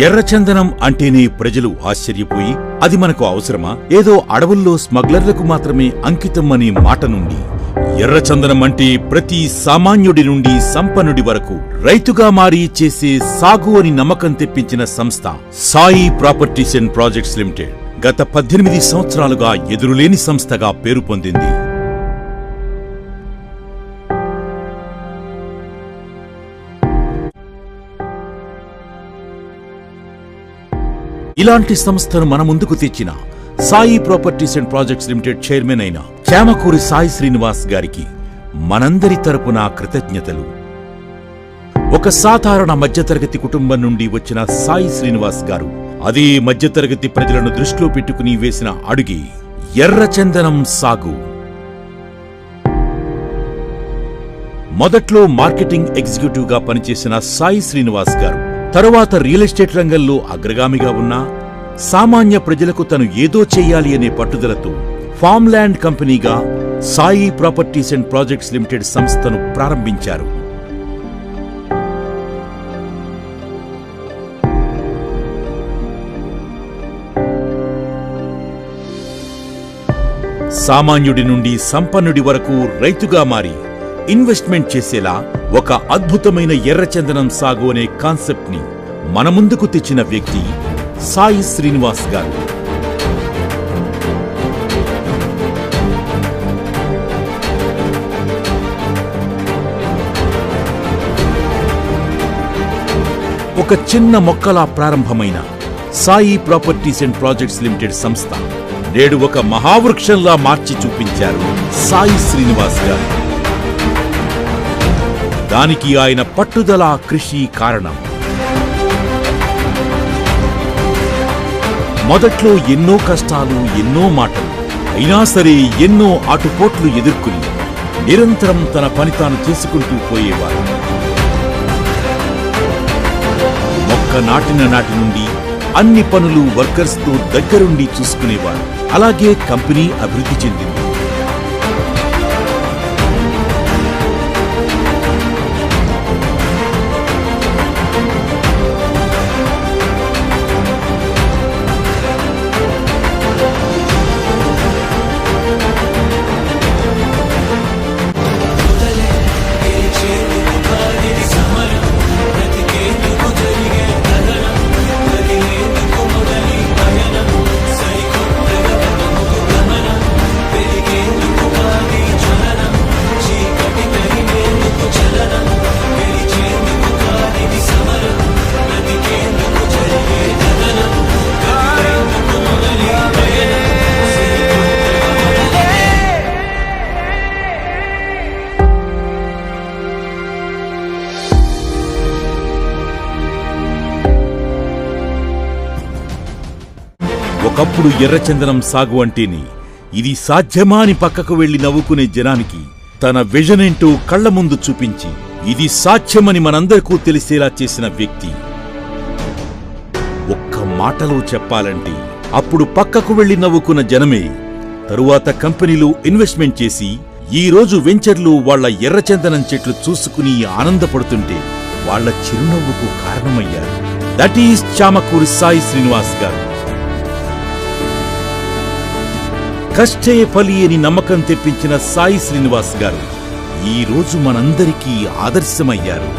ఎర్రచందనం అంటేనే ప్రజలు ఆశ్చర్యపోయి అది మనకు అవసరమా, ఏదో అడవుల్లో స్మగ్లర్లకు మాత్రమే అంకితం అనే మాట నుండి ఎర్రచందనం అంటే ప్రతి సామాన్యుడి నుండి సంపన్నుడి వరకు రైతుగా మారి చేసే సాగు అని నమ్మకం తెప్పించిన సంస్థ Sai properties and projects limited గత 18 సంవత్సరాలుగా ఎదురులేని సంస్థగా పేరు పొందింది. ఇలాంటి సంస్థను మన ముందుకు తెచ్చిన Sai properties and projects limited chairman అయిన చామకూరి సాయి శ్రీనివాస్ గారికి మనందరి తరపున కృతజ్ఞతలు. ఒక సాధారణ మధ్యతరగతి కుటుంబం నుండి వచ్చిన సాయి శ్రీనివాస్ గారు అదే మధ్యతరగతి ప్రజలను దృష్టిలో పెట్టుకుని వేసిన అడుగే ఎర్రచందనం సాగు. మొదట్లో మార్కెటింగ్ ఎగ్జిక్యూటివ్ గా పనిచేసిన సాయి శ్రీనివాస్ గారు తరువాత రియల్ ఎస్టేట్ రంగంలో అగ్రగామిగా ఉన్నా సామాన్య ప్రజలకు తను ఏదో చెయ్యాలి అనే పట్టుదలతో ఫామ్ ల్యాండ్ కంపెనీగా Sai properties and projects limited సంస్థను ప్రారంభించారు. సామాన్యుడి నుండి సంపన్నుడి వరకు రైతుగా మారి ఇన్వెస్ట్మెంట్ చేసేలా ఒక అద్భుతమైన ఎర్రచందనం సాగు అనే కాన్సెప్ట్ ని మన ముందుకు తెచ్చిన వ్యక్తి సాయి శ్రీనివాస్ గారు. ఒక చిన్న మొక్కలా ప్రారంభమైన Sai properties and projects limited సంస్థ నేడు ఒక మహావృక్షంలా మార్చి చూపించారు సాయి శ్రీనివాస్ గారు. దానికి ఆయన పట్టుదల, కృషి కారణం. మొదట్లో ఎన్నో కష్టాలు, ఎన్నో మాటలు, అయినా సరే ఎన్నో ఆటుపోట్లు ఎదుర్కొని నిరంతరం తన పని తాను చేసుకుంటూ పోయేవారు. మొక్క నాటిన నాటి నుండి అన్ని పనులు వర్కర్స్ తో దగ్గరుండి చూసుకునేవారు. అలాగే కంపెనీ అభివృద్ధి చెందింది. ఒకప్పుడు ఎర్రచందనం సాగు అంటేనే ఇది సాధ్యమా అని పక్కకు వెళ్లి నవ్వుకునే జనానికి తన విజన్ ఏంటో కళ్ల ముందు చూపించి ఇది సాధ్యమని మనందరికీ తెలిసేలా చేసిన వ్యక్తి. ఒక్క మాటలో చెప్పాలంటే అప్పుడు పక్కకు వెళ్లి నవ్వుకున్న జనమే తరువాత కంపెనీలో ఇన్వెస్ట్మెంట్ చేసి ఈ రోజు వెంచర్లు వాళ్ల ఎర్రచందనం చెట్లు చూసుకుని ఆనందపడుతుంటే వాళ్ల చిరునవ్వుకు కారణమయ్యారు. దట్ ఈస్ చామకూరి సాయి శ్రీనివాస్ గారు. కష్టే ఫలి అని నమ్మకం తెప్పించిన సాయి శ్రీనివాస్ గారు ఈ రోజు మనందరికీ ఆదర్శమయ్యారు.